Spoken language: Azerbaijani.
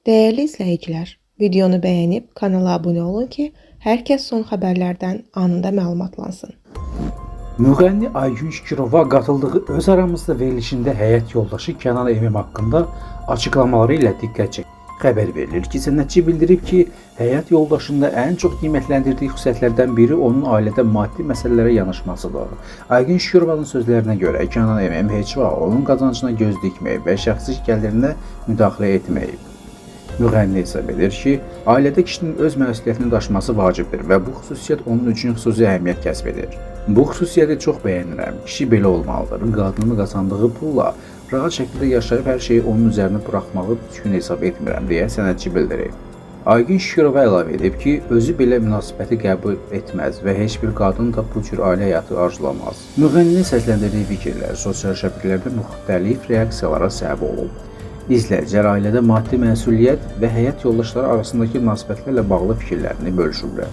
Değerli izləyicilər, videonu bəyənib kanala abunə olun ki, hər kəs son xəbərlərdən anında məlumatlansın. Müğənni Aygün Şükürova qatıldığı öz aramızda verilişində həyat yoldaşı Kənan Əmim haqqında açıqlamaları ilə diqqət çəkdi. Xəbər verilir ki, sənətçi bildirib ki, həyat yoldaşında ən çox qiymətləndirdiyi xüsusiyyətlərdən biri onun ailədə maddi məsələlərə yanaşmasıdır. Aygün Şükürovanın sözlərinə görə Kənan Əmim heç vaxt onun qazancına göz dikməyib və şəxsi gəlirinə müdaxilə etməyib. Müğənni hesab edir ki, ailədə kişinin öz məsuliyyətini daşıması vacibdir və bu xüsusiyyət onun üçün xüsusi əhəmiyyət kəsb edir. Bu xüsusiyyəti çox bəyənirəm. Kişi belə olmalıdır. Qadının qazandığı pulla rahat şəkildə yaşayıb hər şeyi onun üzərinə buraxmağı düzgün hesab etmirəm, deyə sənətçi bildirib. Aygün Şükürova əlavə edib ki, özü belə münasibəti qəbul etməz və heç bir qadın da bu cür ailə həyatı arzulamaz. Müğənninin səsləndirdiyi fikirlər sosial şəbəkələrdə müxtəlif reaksiyalara səbəb olub. İzləyicilər ailədə maddi məsuliyyət və həyat yoldaşları arasındakı münasibətlərlə bağlı fikirlərini bölüşürlər.